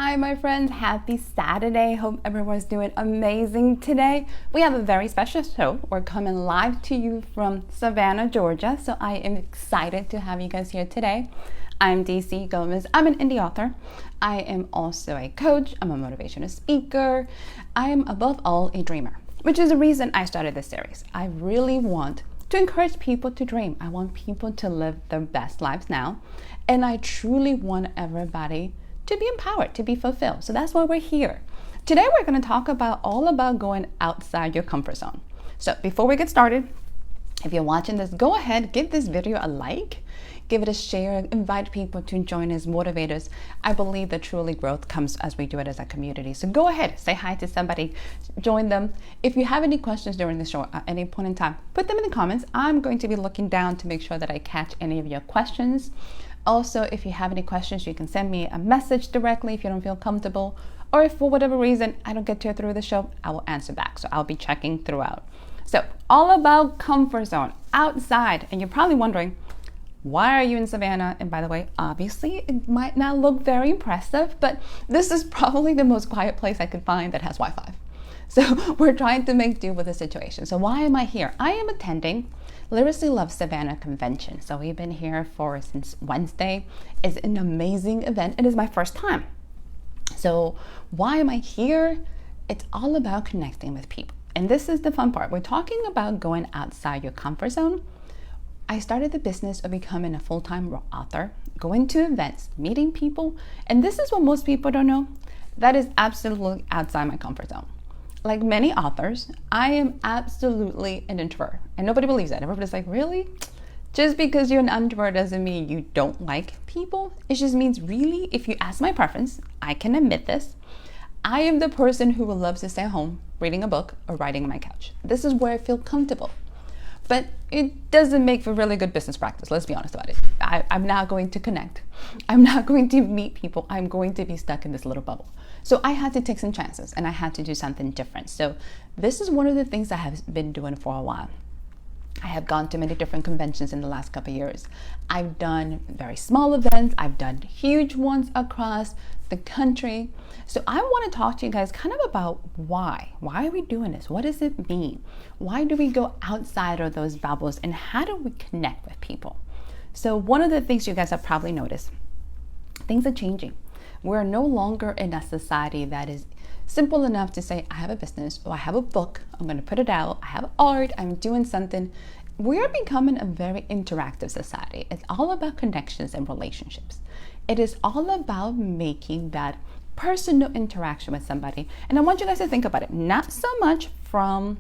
Hi, my friends. Happy Saturday. Hope everyone's doing amazing today. We have a very special show. We're coming live to you from Savannah, Georgia. So I am excited to have you guys here today. I'm DC Gomez. I'm an indie author. I am also a coach. I'm a motivational speaker. I am above all a dreamer, which is the reason I started this series. I really want to encourage people to dream. I want people to live their best lives now. And I truly want everybody to be empowered, to be fulfilled. So that's why we're here. Today we're going to talk all about going outside your comfort zone. So before we get started, if you're watching this, go ahead, give this video a like, give it a share, invite people to join as motivators. I believe that truly growth comes as we do it as a community. So go ahead, say hi to somebody, join them. If you have any questions during the show at any point in time, put them in the comments. I'm going to be looking down to make sure that I catch any of your questions. Also, if you have any questions, you can send me a message directly if you don't feel comfortable, or if for whatever reason I don't get to it through the show, I will answer back. So I'll be checking throughout. So all about comfort zone, outside. And you're probably wondering, why are you in Savannah? And by the way, obviously it might not look very impressive, but this is probably the most quiet place I could find that has Wi-Fi. So we're trying to make do with the situation. So why am I here? I am attending Literacy Love Savannah Convention. So we've been here since Wednesday. It's an amazing event. It is my first time. So why am I here? It's all about connecting with people. And this is the fun part. We're talking about going outside your comfort zone. I started the business of becoming a full-time author, going to events, meeting people. And this is what most people don't know. That is absolutely outside my comfort zone. Like many authors, I am absolutely an introvert. And nobody believes that. Everybody's like, really? Just because you're an introvert doesn't mean you don't like people. It just means really, if you ask my preference, I can admit this. I am the person who loves to stay home, reading a book or writing on my couch. This is where I feel comfortable. But it doesn't make for really good business practice. Let's be honest about it. I'm not going to connect. I'm not going to meet people. I'm going to be stuck in this little bubble. So I had to take some chances and I had to do something different. So this is one of the things I have been doing for a while. I have gone to many different conventions in the last couple of years. I've done very small events. I've done huge ones across the country. So I want to talk to you guys kind of about why. Why are we doing this? What does it mean? Why do we go outside of those bubbles and how do we connect with people? So one of the things you guys have probably noticed, things are changing. We're no longer in a society that is simple enough to say, I have a business or I have a book, I'm going to put it out, I have art, I'm doing something. We're becoming a very interactive society. It's all about connections and relationships. It is all about making that personal interaction with somebody. And I want you guys to think about it, not so much from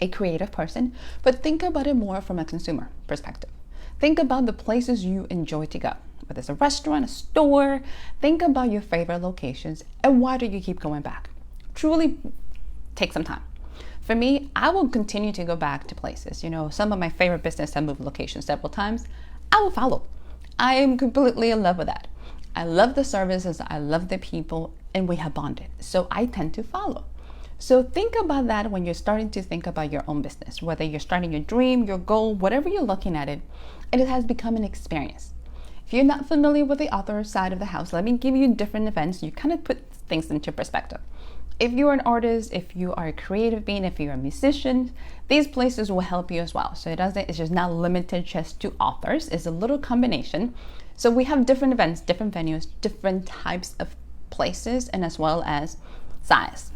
a creative person, but think about it more from a consumer perspective. Think about the places you enjoy to go. Whether it's a restaurant, a store, think about your favorite locations and why do you keep going back? Truly take some time. For me, I will continue to go back to places. You know, some of my favorite business have moved locations several times. I will follow. I am completely in love with that. I love the services, I love the people, and we have bonded. So I tend to follow. So think about that when you're starting to think about your own business, whether you're starting your dream, your goal, whatever you're looking at it, and it has become an experience. If you're not familiar with the author side of the house, let me give you different events. You kind of put things into perspective. If you're an artist, if you are a creative being, if you're a musician, these places will help you as well. So it's just not limited just to authors. It's a little combination. So we have different events, different venues, different types of places, and as well as size.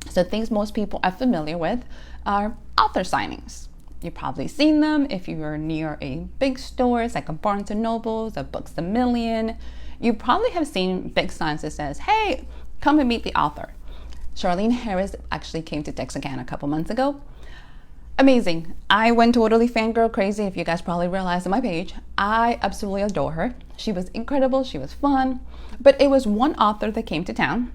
So things most people are familiar with are author signings. You've probably seen them if you are near a big store, it's like a Barnes & Nobles, a Books A Million. You probably have seen big signs that says, hey, come and meet the author. Charlene Harris actually came to Texarkana a couple months ago. Amazing. I went totally fangirl crazy, if you guys probably realized on my page. I absolutely adore her. She was incredible, she was fun, but it was one author that came to town.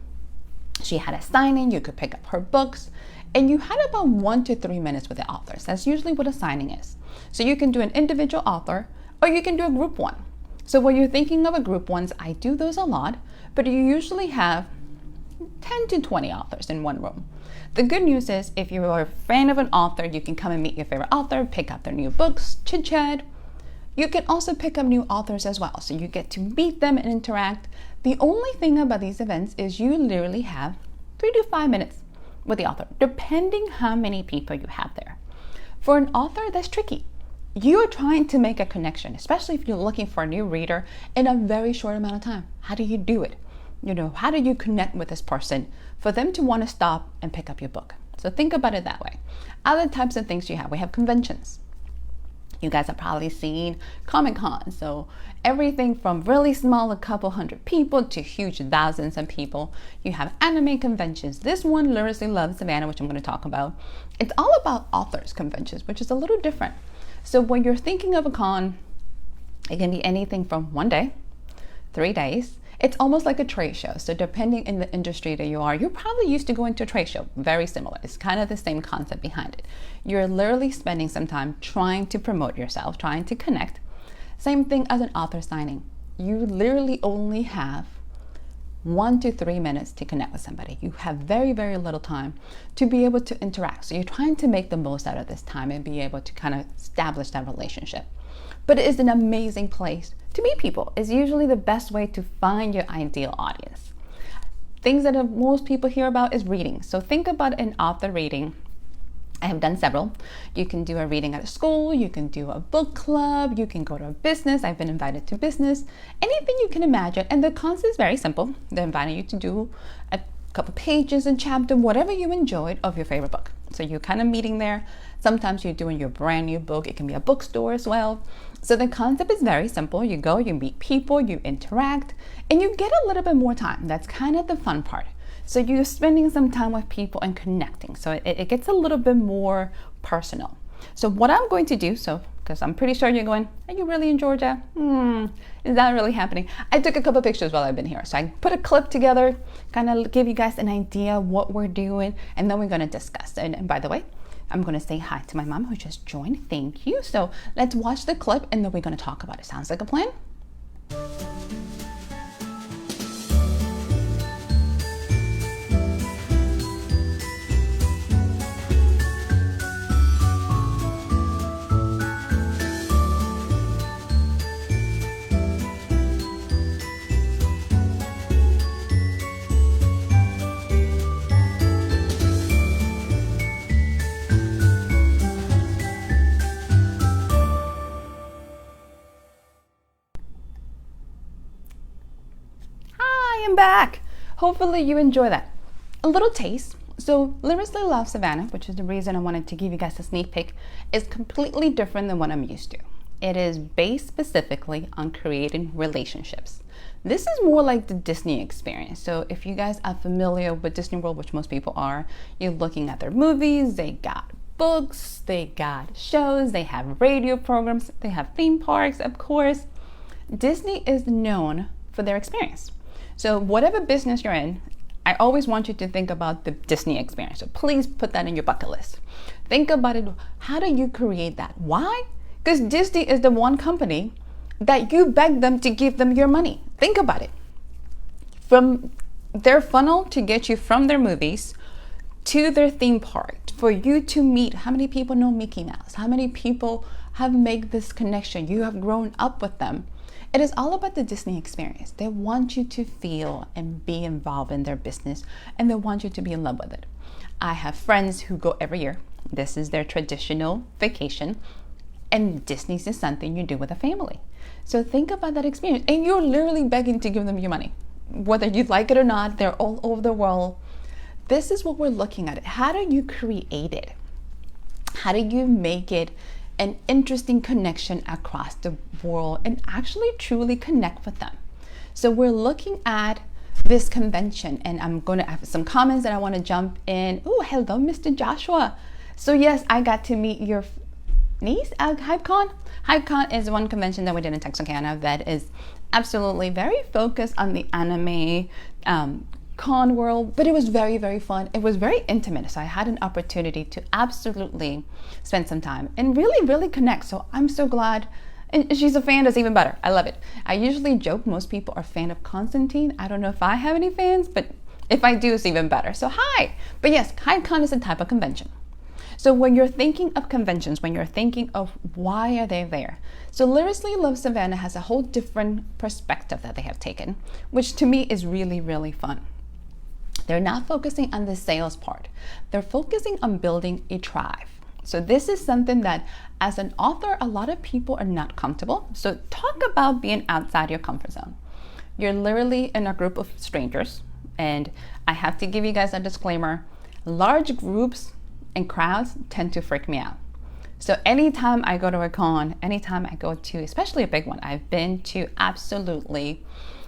She had a signing, you could pick up her books, and you had about 1 to 3 minutes with the authors. That's usually what a signing is. So you can do an individual author or you can do a group one. So when you're thinking of a group ones, I do those a lot, but you usually have 10 to 20 authors in one room. The good news is if you are a fan of an author, you can come and meet your favorite author, pick up their new books, chit chat. You can also pick up new authors as well. So you get to meet them and interact. The only thing about these events is you literally have 3 to 5 minutes with the author, depending how many people you have there. For an author, that's tricky. You are trying to make a connection, especially if you're looking for a new reader in a very short amount of time. How do you do it? How do you connect with this person for them to want to stop and pick up your book? So think about it that way. Other types of things you have, we have conventions. You guys have probably seen Comic-Con. So everything from really small, a couple hundred people, to huge thousands of people. You have anime conventions. This one, Literally Loves Savannah, which I'm going to talk about. It's all about authors conventions, which is a little different. So when you're thinking of a con, it can be anything from 1 day, 3 days. It's almost like a trade show. So depending in the industry that you are, you're probably used to going to a trade show. Very similar. It's kind of the same concept behind it. You're literally spending some time trying to promote yourself, trying to connect. Same thing as an author signing. You literally only have 1 to 3 minutes to connect with somebody. You have very, very little time to be able to interact. So you're trying to make the most out of this time and be able to kind of establish that relationship. But it is an amazing place to meet people. It's usually the best way to find your ideal audience. Things that most people hear about is reading. So think about an author reading. I have done several. You can do a reading at a school, you can do a book club, you can go to a business. I've been invited to business, anything you can imagine. And the concept is very simple. They're inviting you to do a couple pages and chapter, whatever you enjoyed of your favorite book. So you're kind of meeting there. Sometimes you're doing your brand new book. It can be a bookstore as well. So the concept is very simple. You go, you meet people, you interact, and you get a little bit more time. That's kind of the fun part. So you're spending some time with people and connecting. So it gets a little bit more personal. So what I'm going to do, because I'm pretty sure you're going, are you really in Georgia? Is that really happening? I took a couple pictures while I've been here. So I put a clip together, kind of give you guys an idea what we're doing, and then we're going to discuss. And by the way, I'm going to say hi to my mom who just joined. Thank you. So let's watch the clip and then we're going to talk about it. Sounds like a plan? Back. Hopefully you enjoy that. A little taste. So Literally Love Savannah, which is the reason I wanted to give you guys a sneak peek, is completely different than what I'm used to. It is based specifically on creating relationships. This is more like the Disney experience. So if you guys are familiar with Disney World, which most people are, you're looking at their movies, they got books, they got shows, they have radio programs, they have theme parks, of course. Disney is known for their experience. So whatever business you're in, I always want you to think about the Disney experience. So please put that in your bucket list. Think about it. How do you create that? Why? Because Disney is the one company that you beg them to give them your money. Think about it. From their funnel to get you from their movies to their theme park, for you to meet, how many people know Mickey Mouse? How many people have made this connection? You have grown up with them. It is all about the Disney experience. They want you to feel and be involved in their business, and they want you to be in love with it. I have friends who go every year. This is their traditional vacation, and Disney's is something you do with a family. So think about that experience, and you're literally begging to give them your money. Whether you like it or not, they're all over the world. This is what we're looking at. How do you create it? How do you make it an interesting connection across the world and actually truly connect with them? So we're looking at this convention, and I'm going to have some comments that I want to jump in. Oh, hello, Mr. Joshua. So yes, I got to meet your niece at HypeCon. HypeCon is one convention that we did in Texarkana that is absolutely very focused on the anime con world, but it was very, very fun. It was very intimate. So I had an opportunity to absolutely spend some time and really, really connect. So I'm so glad. And she's a fan, that's even better. I love it. I usually joke most people are a fan of Constantine. I don't know if I have any fans, but if I do, it's even better. So hi. But yes, HypeCon is a type of convention. So when you're thinking of conventions, when you're thinking of why are they there? So Lyrically Love Savannah has a whole different perspective that they have taken, which to me is really, really fun. They're not focusing on the sales part. They're focusing on building a tribe. So this is something that as an author, a lot of people are not comfortable. So talk about being outside your comfort zone. You're literally in a group of strangers. And I have to give you guys a disclaimer. Large groups and crowds tend to freak me out. So anytime I go to a con, anytime I go to, especially a big one, I've been to absolutely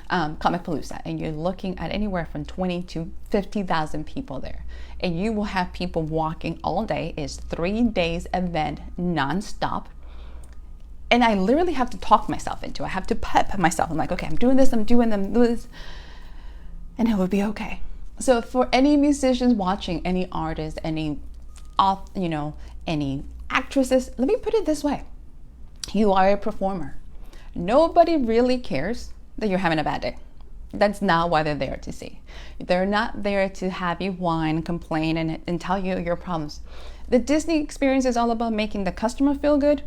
Comic Palooza, and you're looking at anywhere from 20 to 50,000 people there. And you will have people walking all day. It's 3 days event nonstop. And I literally have to talk myself into it. I have to pep myself. I'm like, okay, I'm doing this, I'm doing this, and it will be okay. So for any musicians watching, any artists, any actresses, let me put it this way. You are a performer. Nobody really cares that you're having a bad day. That's not why they're there to see. They're not there to have you whine, complain, and tell you your problems. The Disney experience is all about making the customer feel good.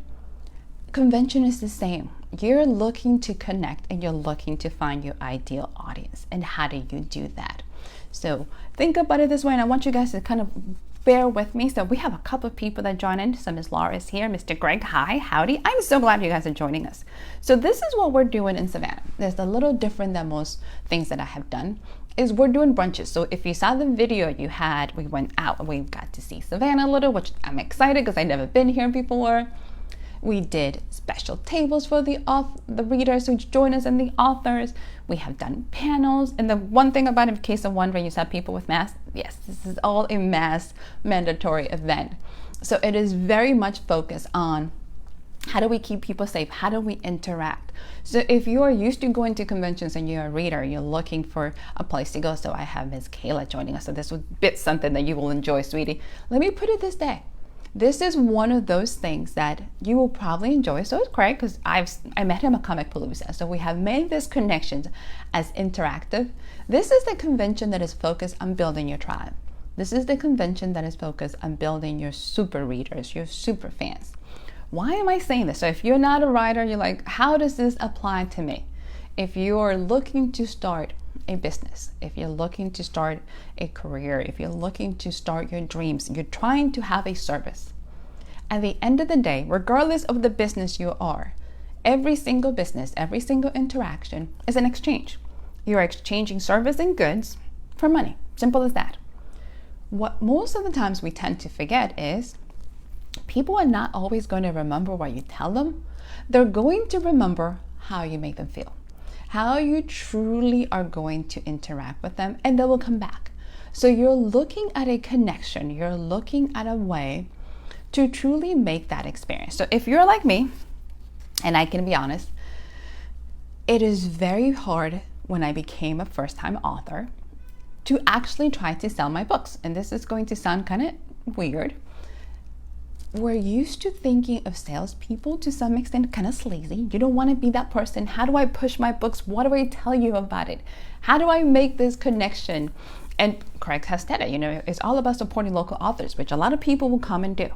Convention is the same. You're looking to connect and you're looking to find your ideal audience. And how do you do that? So think about it this way, and I want you guys to kind of bear with me. So we have a couple of people that join in. So Ms. Laura is here. Mr. Greg, hi, howdy. I'm so glad you guys are joining us. So this is what we're doing in Savannah. There's a little different than most things that I have done, is we're doing brunches. So if you saw the video we went out and we got to see Savannah a little, which I'm excited because I've never been here before. We did special tables for the readers who join us and the authors. We have done panels. And the one thing about, in case of wondering, you saw people with masks. Yes, this is all a mask mandatory event. So it is very much focused on how do we keep people safe? How do we interact? So if you are used to going to conventions and you're a reader, you're looking for a place to go. So I have Ms. Kayla joining us. So this would be something that you will enjoy, sweetie. Let me put it this way. This is one of those things that you will probably enjoy. So is Craig, because I met him at Comic Palooza. So we have made this connection as interactive. This is the convention that is focused on building your tribe. This is the convention that is focused on building your super readers, your super fans. Why am I saying this? So if you're not a writer, you're like, how does this apply to me? If you're looking to start a business, if you're looking to start a career, if you're looking to start your dreams, you're trying to have a service. At the end of the day, regardless of the business you are, every single business, every single interaction is an exchange. You're exchanging service and goods for money. Simple as that. What most of the times we tend to forget is people are not always going to remember what you tell them. They're going to remember how you make them feel, how you truly are going to interact with them, and they will come back. So you're looking at a connection, you're looking at a way to truly make that experience. So if you're like me, and I can be honest, it is very hard when I became a first-time author to actually try to sell my books. And this is going to sound kind of weird. We're used to thinking of salespeople to some extent kind of sleazy. You don't want to be that person. How do I push my books? What do I tell you about it? How do I make this connection? And Craig has said it, it's all about supporting local authors, which a lot of people will come and do.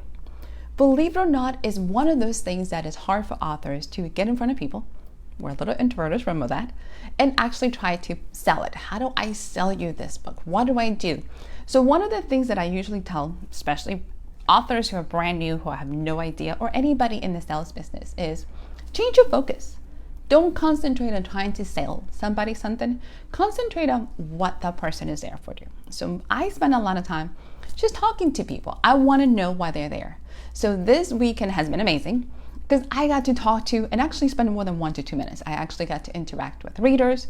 Believe it or not, is one of those things that is hard for authors to get in front of people. We're a little introverts, remember that, and actually try to sell it. How do I sell you this book? What do I do? So one of the things that I usually tell, especially authors who are brand new, who have no idea, or anybody in the sales business, is change your focus. Don't concentrate on trying to sell somebody something. Concentrate on what that person is there for you. So I spend a lot of time just talking to people. I want to know why they're there. So this weekend has been amazing because I got to talk to and actually spend more than 1 to 2 minutes. I actually got to interact with readers,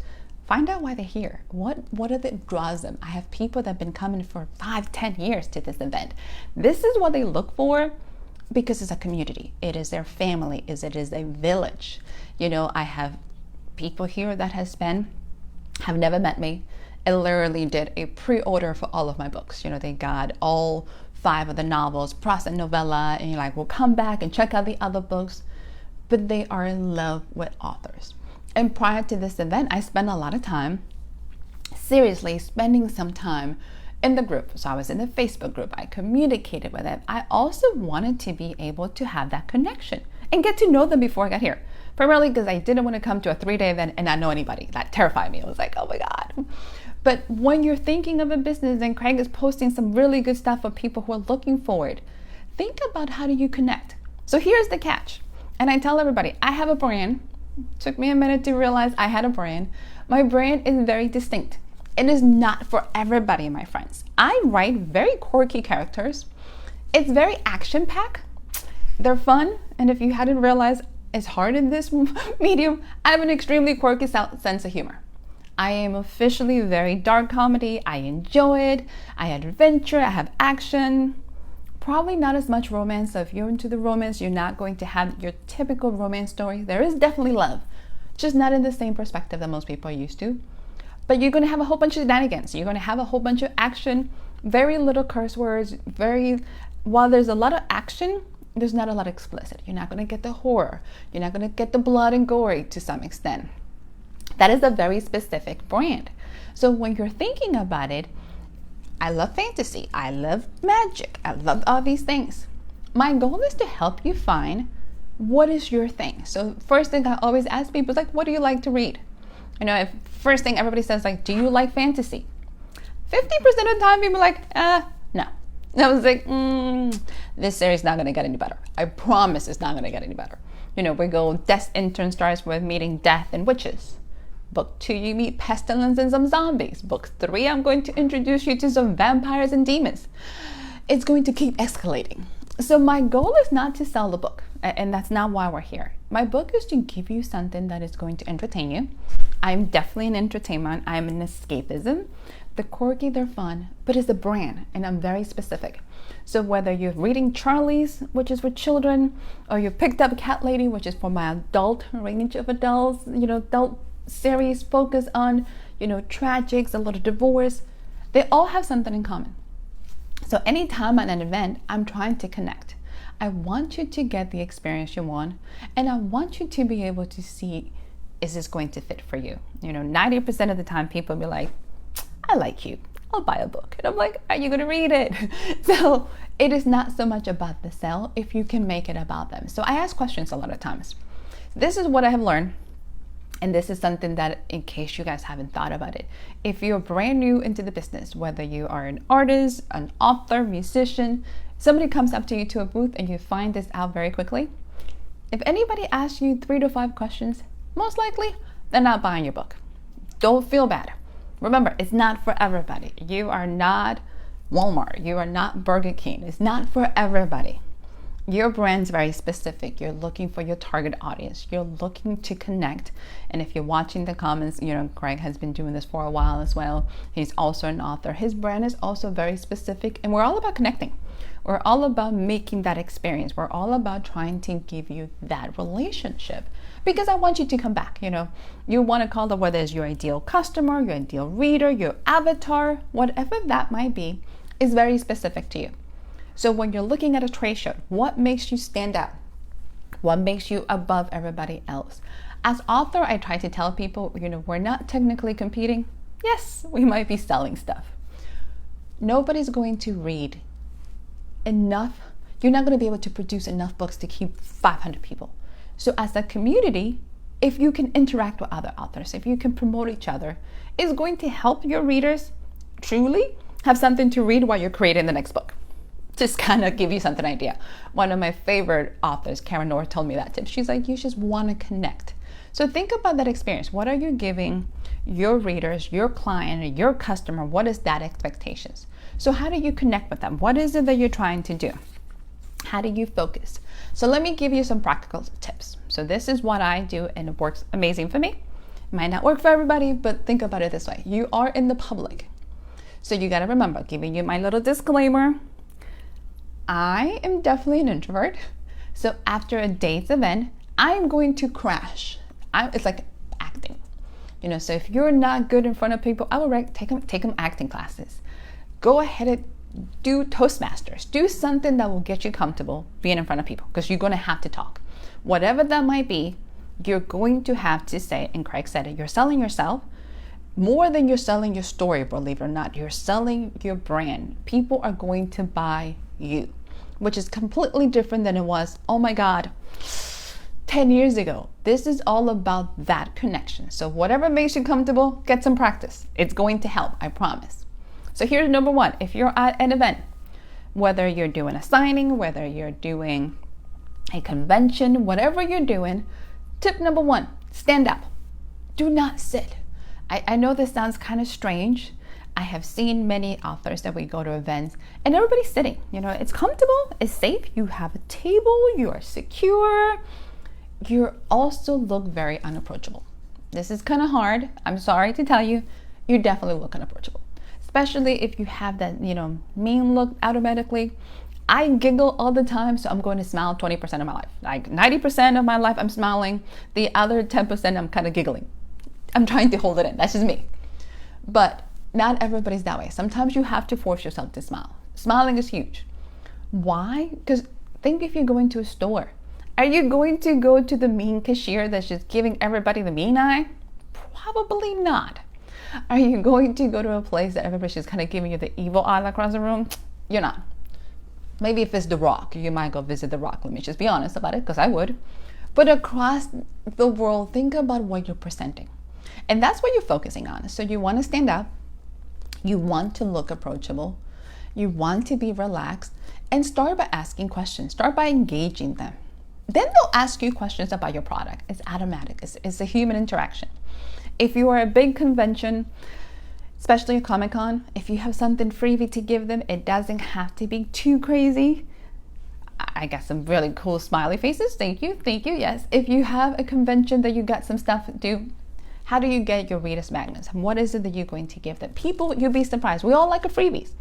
find out why they're here. What are the draws them? I have people that have been coming for 5-10 years to this event. This is what they look for because it's a community. It is their family. It is a village. I have people here that have never met me and literally did a pre-order for all of my books. They got all 5 of the novels, plus a novella, and you're like, well, come back and check out the other books. But they are in love with authors. And prior to this event, I spent a lot of time, seriously spending some time in the group. So I was in the Facebook group. I communicated with them. I also wanted to be able to have that connection and get to know them before I got here. Primarily because I didn't want to come to a 3-day event and not know anybody. That terrified me. I was like, oh my God. But when you're thinking of a business and Craig is posting some really good stuff for people who are looking forward, think about how do you connect. So here's the catch. And I tell everybody, I have a brand. It took me a minute to realize I had a brand. My brand is very distinct. It is not for everybody, my friends. I write very quirky characters. It's very action-packed. They're fun. And if you hadn't realized, it's hard in this medium. I have an extremely quirky sense of humor. I am officially very dark comedy. I enjoy it. I have adventure. I have action. Probably not as much romance. So if you're into the romance, you're not going to have your typical romance story. There is definitely love, just not in the same perspective that most people are used to. But you're going to have a whole bunch of shenanigans. You're going to have a whole bunch of action, very little curse words, while there's a lot of action, there's not a lot of explicit. You're not going to get the horror. You're not going to get the blood and gory to some extent. That is a very specific brand. So when you're thinking about it, I love fantasy. I love magic. I love all these things. My goal is to help you find what is your thing. So first thing I always ask people is like, what do you like to read? You know, if first thing everybody says like, do you like fantasy? 50% of the time people are like, no. And I was like, this series is not going to get any better. I promise it's not going to get any better. You know, we go, Death Intern starts with meeting death and witches. Book 2, you meet pestilence and some zombies. Book 3, I'm going to introduce you to some vampires and demons. It's going to keep escalating. So my goal is not to sell the book, and that's not why we're here. My book is to give you something that is going to entertain you. I'm definitely an entertainment. I'm an escapism. The quirky, they're fun, but it's a brand, and I'm very specific. So whether you're reading Charlie's, which is for children, or you picked up Cat Lady, which is for my adult range of adults, you know, adult series focus on, you know, tragics, a lot of divorce, they all have something in common. So anytime at an event, I'm trying to connect. I want you to get the experience you want, and I want you to be able to see, is this going to fit for you? You know, 90% of the time people be like, I like you, I'll buy a book. And I'm like, are you going to read it? So it is not so much about the sell if you can make it about them. So I ask questions a lot of times. This is what I have learned. And this is something that, in case you guys haven't thought about it, if you're brand new into the business, whether you are an artist, an author, musician, somebody comes up to you to a booth and you find this out very quickly. If anybody asks you 3 to 5 questions, most likely they're not buying your book. Don't feel bad. Remember, it's not for everybody. You are not Walmart. You are not Burger King. It's not for everybody. Your brand's very specific. You're looking for your target audience. You're looking to connect. And if you're watching the comments, you know, Craig has been doing this for a while as well. He's also an author. His brand is also very specific. And we're all about connecting. We're all about making that experience. We're all about trying to give you that relationship. Because I want you to come back, you know. You want to call it whether it's your ideal customer, your ideal reader, your avatar, whatever that might be, is very specific to you. So when you're looking at a trade show, what makes you stand out? What makes you above everybody else? As author, I try to tell people, you know, we're not technically competing. Yes, we might be selling stuff. Nobody's going to read enough. You're not going to be able to produce enough books to keep 500 people. So as a community, if you can interact with other authors, if you can promote each other, it's going to help your readers truly have something to read while you're creating the next book. Just kind of give you something idea. One of my favorite authors, Karen North, told me that tip. She's like, you just want to connect. So think about that experience. What are you giving your readers, your client, your customer? What is that expectations? So how do you connect with them? What is it that you're trying to do? How do you focus? So let me give you some practical tips. So this is what I do, and it works amazing for me. It might not work for everybody, but think about it this way. You are in the public. So you got to remember, giving you my little disclaimer, I am definitely an introvert. So after a day's event, I'm going to crash. It's like acting. You know, so if you're not good in front of people, I would take them acting classes. Go ahead and do Toastmasters. Do something that will get you comfortable being in front of people, because you're going to have to talk. Whatever that might be, you're going to have to say, and Craig said it, you're selling yourself. more than you're selling your story, believe it or not, you're selling your brand. People are going to buy you, which is completely different than it was, oh my God, 10 years ago. This is all about that connection. So whatever makes you comfortable, get some practice. It's going to help, I promise. So here's number one. If you're at an event, whether you're doing a signing, whether you're doing a convention, whatever you're doing, tip number one, stand up. Do not sit. I know this sounds kind of strange. I have seen many authors that we go to events and everybody's sitting. You know, it's comfortable, it's safe. You have a table, you are secure. You also look very unapproachable. This is kind of hard. I'm sorry to tell you, you definitely look unapproachable. Especially if you have that, mean look automatically. I giggle all the time, so I'm going to smile 20% of my life. Like 90% of my life, I'm smiling. The other 10%, I'm kind of giggling. I'm trying to hold it in. That's just me. But not everybody's that way. Sometimes you have to force yourself to smile. Smiling is huge. Why? Because think if you're going to a store. Are you going to go to the mean cashier that's just giving everybody the mean eye? Probably not. Are you going to go to a place that everybody's just kind of giving you the evil eye across the room? You're not. Maybe if it's The Rock, you might go visit The Rock. Let me just be honest about it, because I would. But across the world, think about what you're presenting. And that's what you're focusing on. So you want to stand up. You want to look approachable. You want to be relaxed. And start by asking questions. Start by engaging them. Then they'll ask you questions about your product. It's automatic. It's a human interaction. If you are a big convention, especially a Comic-Con, if you have something freebie to give them, it doesn't have to be too crazy. I got some really cool smiley faces. Thank you. Yes. If you have a convention that you got some stuff to do, how do you get your readers magnets? What is it that you're going to give them? People, you'll be surprised. We all like a freebies.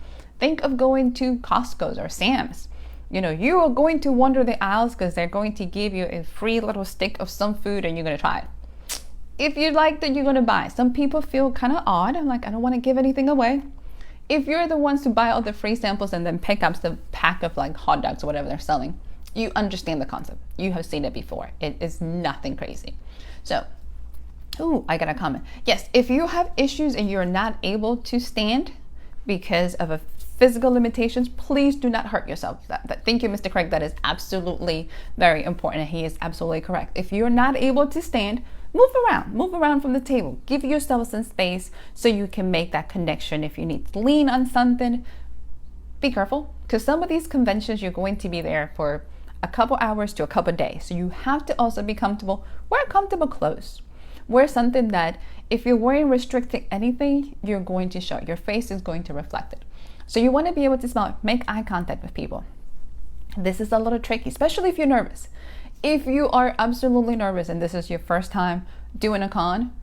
Think of going to Costco's or Sam's. You are going to wander the aisles because they're going to give you a free little stick of some food and you're going to try it. If you like that, you're going to buy. Some people feel kind of odd. I'm like, I don't want to give anything away. If you're the ones to buy all the free samples and then pick up the pack of like hot dogs or whatever they're selling, you understand the concept. You have seen it before. It is nothing crazy. So, I got a comment. Yes, if you have issues and you're not able to stand because of a physical limitations, please do not hurt yourself. Thank you, Mr. Craig. That is absolutely very important. And he is absolutely correct. If you're not able to stand, move around from the table. Give yourself some space so you can make that connection. If you need to lean on something, be careful, because some of these conventions, you're going to be there for a couple hours to a couple days. So you have to also be comfortable. Wear comfortable clothes. Wear something that if you're wearing restricting anything, you're going to show. Your face is going to reflect it. So you want to be able to smile, make eye contact with people. This is a little tricky, especially if you're nervous. If you are absolutely nervous and this is your first time doing a con,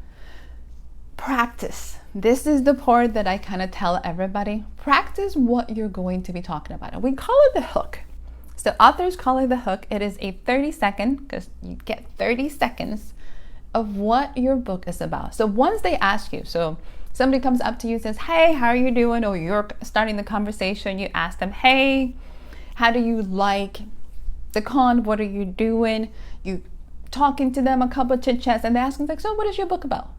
practice. This is the part that I kind of tell everybody. Practice what you're going to be talking about. And we call it the hook. So authors call it the hook. It is a 30-second, because you get 30 seconds of what your book is about. So once they ask you, so somebody comes up to you and says, hey, how are you doing? Or you're starting the conversation, you ask them, hey, how do you like the con? What are you doing? You talking to them a couple of chit chats and they ask them, like, so what is your book about?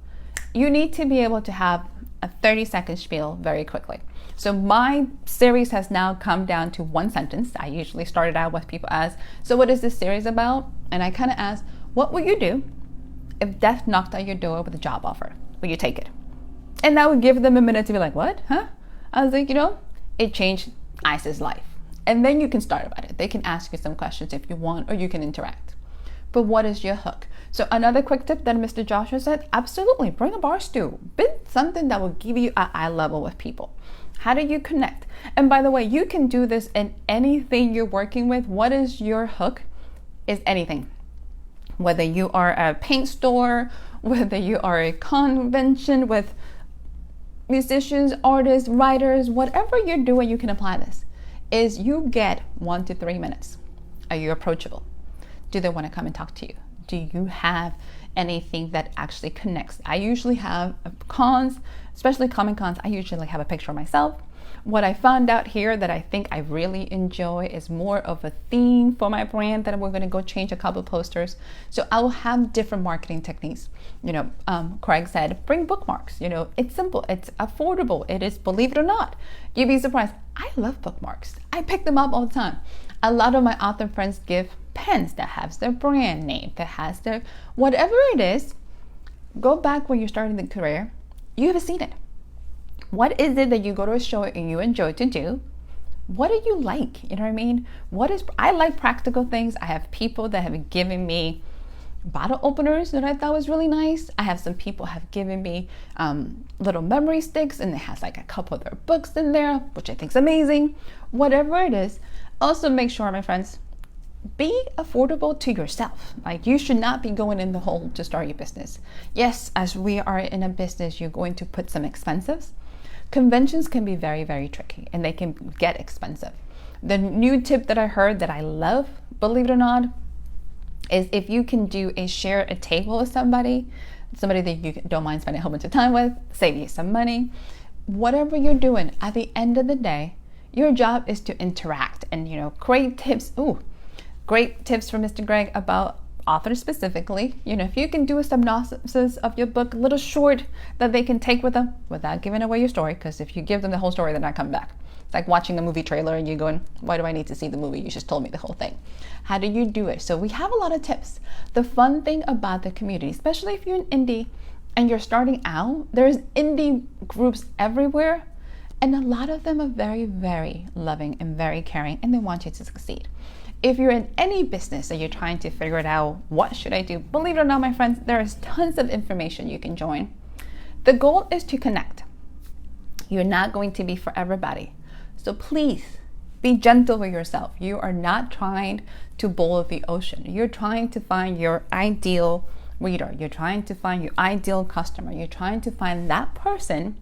You need to be able to have a 30-second spiel very quickly. So my series has now come down to one sentence. I usually started out with people ask, so what is this series about? And I kind of ask, what will you do if death knocked on your door with a job offer? Will you take it? And that would give them a minute to be like, what? Huh? I was like, it changed Ice's life. And then you can start about it. They can ask you some questions if you want, or you can interact. But what is your hook? So another quick tip that Mr. Joshua said, absolutely, bring a bar stool. Build something that will give you an eye level with people. How do you connect? And by the way, you can do this in anything you're working with. What is your hook? Is anything. Whether you are a paint store, whether you are a convention with musicians, artists, writers, whatever you're doing, you can apply this. Is you get 1 to 3 minutes. Are you approachable? Do they want to come and talk to you? Do you have anything that actually connects? I usually have cons, especially Comic Cons. I usually have a picture of myself. What I found out here that I think I really enjoy is more of a theme for my brand that we're going to go change a couple posters. So I will have different marketing techniques. Craig said, bring bookmarks. It's simple, it's affordable, it is, believe it or not, you'd be surprised. I love bookmarks. I pick them up all the time. A lot of my author friends give pens that has their brand name, that has their whatever it is. Go back when you're starting the career. You haven't seen it. What is it that you go to a show and you enjoy to do? What do you like? You know what I mean? I like practical things. I have people that have given me bottle openers that I thought was really nice. I have some people have given me little memory sticks, and it has like a couple of their books in there, which I think is amazing. Whatever it is. Also make sure, my friends, be affordable to yourself. Like, you should not be going in the hole to start your business. Yes, as we are in a business, you're going to put some expenses. Conventions can be very, very tricky, and they can get expensive. The new tip that I heard that I love, believe it or not, is if you can share a table with somebody that you don't mind spending a whole bunch of time with, save you some money. Whatever you're doing, at the end of the day, your job is to interact. And great tips. Great tips from Mr. Greg about authors specifically. If you can do a synopsis of your book, a little short that they can take with them without giving away your story, because if you give them the whole story, they're not coming back. It's like watching a movie trailer and you're going, why do I need to see the movie? You just told me the whole thing. How do you do it? So we have a lot of tips. The fun thing about the community, especially if you're an indie and you're starting out, there's indie groups everywhere. And a lot of them are very, very loving and very caring, and they want you to succeed. If you're in any business and you're trying to figure it out, what should I do? Believe it or not, my friends, there is tons of information you can join. The goal is to connect. You're not going to be for everybody. So please be gentle with yourself. You are not trying to boil the ocean. You're trying to find your ideal reader. You're trying to find your ideal customer. You're trying to find that person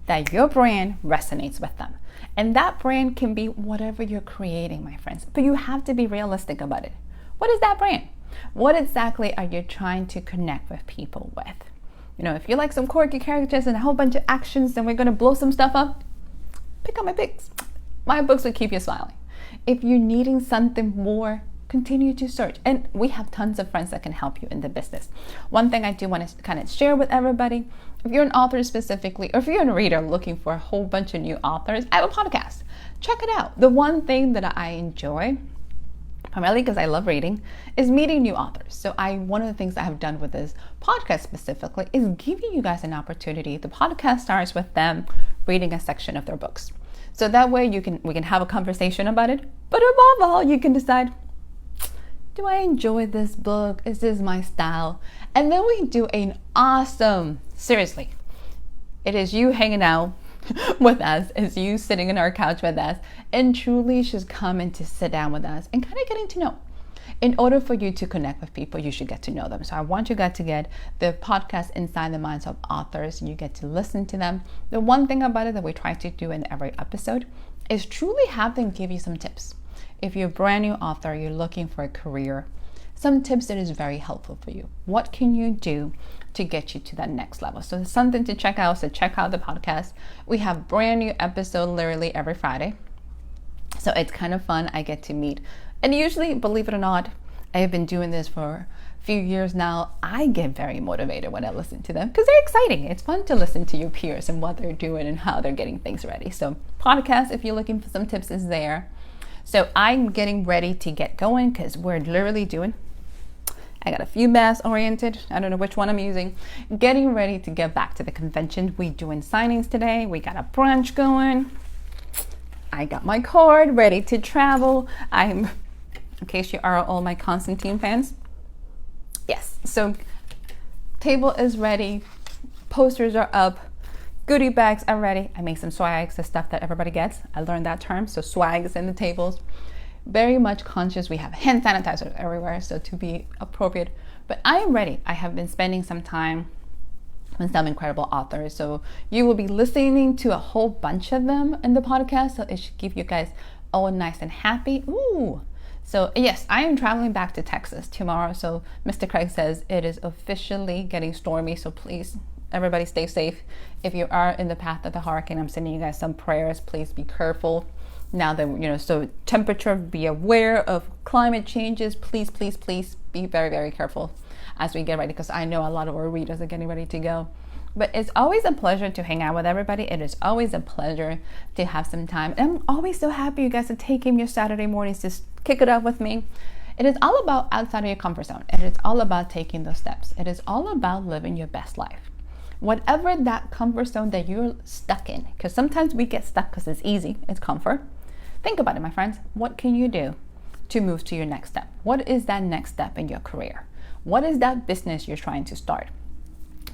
that your brand resonates with them. And that brand can be whatever you're creating, my friends. But you have to be realistic about it. What is that brand? What exactly are you trying to connect with people with? If you like some quirky characters and a whole bunch of actions and we're going to blow some stuff up, pick up my books. My books will keep you smiling. If you're needing something more, continue to search. And we have tons of friends that can help you in the business. One thing I do want to kind of share with everybody, if you're an author specifically, or if you're a reader looking for a whole bunch of new authors, I have a podcast. Check it out. The one thing that I enjoy, primarily because I love reading, is meeting new authors. So one of the things I have done with this podcast specifically is giving you guys an opportunity. The podcast starts with them reading a section of their books. So that way we can have a conversation about it. But above all, you can decide, do I enjoy this book? Is this my style? And then we do an awesome, seriously, it is you hanging out with us, it's you sitting on our couch with us, and truly just coming to sit down with us and kind of getting to know. In order for you to connect with people, you should get to know them. So I want you guys to get the podcast Inside the Minds of Authors, and you get to listen to them. The one thing about it that we try to do in every episode is truly have them give you some tips. If you're a brand new author, you're looking for a career, some tips that is very helpful for you. What can you do to get you to that next level? So it's something to check out. So check out the podcast. We have brand new episode literally every Friday. So it's kind of fun. I get to meet. And usually, believe it or not, I have been doing this for a few years now. I get very motivated when I listen to them because they're exciting. It's fun to listen to your peers and what they're doing and how they're getting things ready. So podcast, if you're looking for some tips, is there. So I'm getting ready to get going because we're literally doing, I got a few masks oriented. I don't know which one I'm using. Getting ready to get back to the convention. We're doing signings today. We got a brunch going. I got my card ready to travel. In case you are all my Constantine fans. Yes, so table is ready. Posters are up. Goodie bags are ready. I make some swags, the stuff that everybody gets. I learned that term. So swags in the tables. Very much conscious. We have hand sanitizers everywhere, so to be appropriate. But I am ready. I have been spending some time with some incredible authors. So you will be listening to a whole bunch of them in the podcast. So it should keep you guys all nice and happy. Ooh. So yes, I am traveling back to Texas tomorrow. So Mr. Craig says it is officially getting stormy. So please Everybody stay safe. If you are in the path of the hurricane, I'm sending you guys some prayers. Please be careful. Now that, so temperature, be aware of climate changes. Please, please, please be very, very careful as we get ready, because I know a lot of our readers are getting ready to go. But it's always a pleasure to hang out with everybody. It is always a pleasure to have some time. And I'm always so happy you guys are taking your Saturday mornings to kick it up with me. It is all about outside of your comfort zone. It is all about taking those steps. It is all about living your best life. Whatever that comfort zone that you're stuck in, because sometimes we get stuck because it's easy, it's comfort. Think about it, my friends. What can you do to move to your next step? What is that next step in your career? What is that business you're trying to start?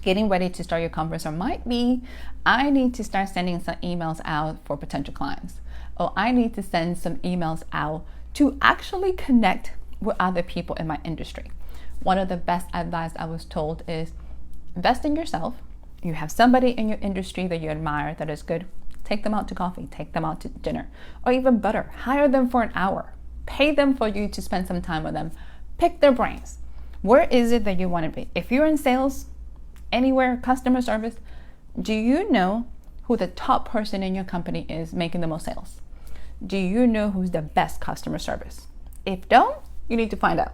Getting ready to start your comfort zone might be, I need to start sending some emails out for potential clients. Or I need to send some emails out to actually connect with other people in my industry. One of the best advice I was told is invest in yourself. You have somebody in your industry that you admire that is good. Take them out to coffee, take them out to dinner, or even better, hire them for an hour. Pay them for you to spend some time with them. Pick their brains. Where is it that you want to be? If you're in sales, anywhere, customer service, do you know who the top person in your company is making the most sales? Do you know who's the best customer service? If don't, you need to find out.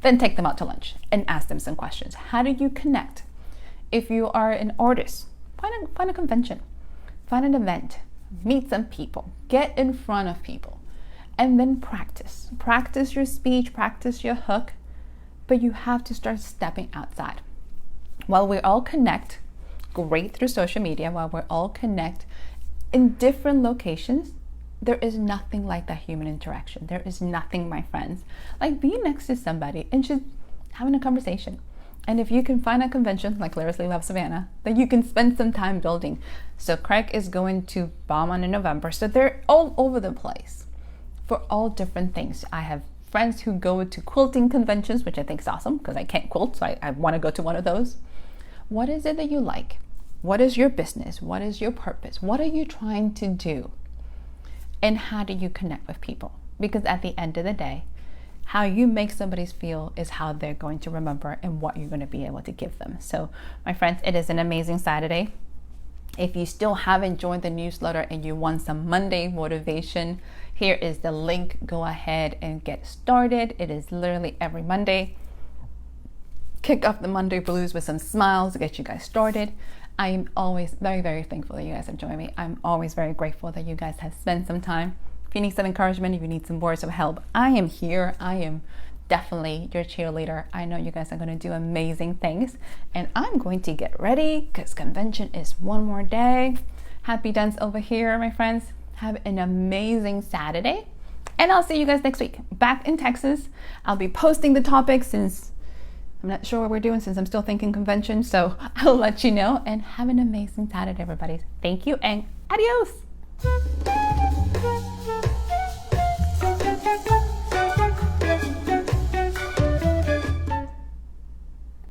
Then take them out to lunch and ask them some questions. How do you connect? If you are an artist, find a convention, find an event, meet some people, get in front of people, and then practice. Practice your speech, practice your hook, but you have to start stepping outside. While we all connect great through social media, while we all connect in different locations, there is nothing like that human interaction. There is nothing, my friends, like being next to somebody and just having a conversation. And if you can find a convention like Lyrically Love Savannah, then you can spend some time building. So Craig is going to Beaumont in November. So they're all over the place for all different things. I have friends who go to quilting conventions, which I think is awesome because I can't quilt, so I want to go to one of those. What is it that you like? What is your business? What is your purpose? What are you trying to do? And how do you connect with people? Because at the end of the day, how you make somebody feel is how they're going to remember and what you're going to be able to give them. So, my friends, it is an amazing Saturday. If you still haven't joined the newsletter and you want some Monday motivation, here is the link. Go ahead and get started. It is literally every Monday. Kick off the Monday blues with some smiles to get you guys started. I am always very, very thankful that you guys have joined me. I'm always very grateful that you guys have spent some time. If you need some encouragement, if you need some words of help, I am here. I am definitely your cheerleader. I know you guys are going to do amazing things. And I'm going to get ready because convention is one more day. Happy dance over here, my friends. Have an amazing Saturday. And I'll see you guys next week. Back in Texas. I'll be posting the topics since I'm not sure what we're doing since I'm still thinking convention. So I'll let you know. And have an amazing Saturday, everybody. Thank you and adios.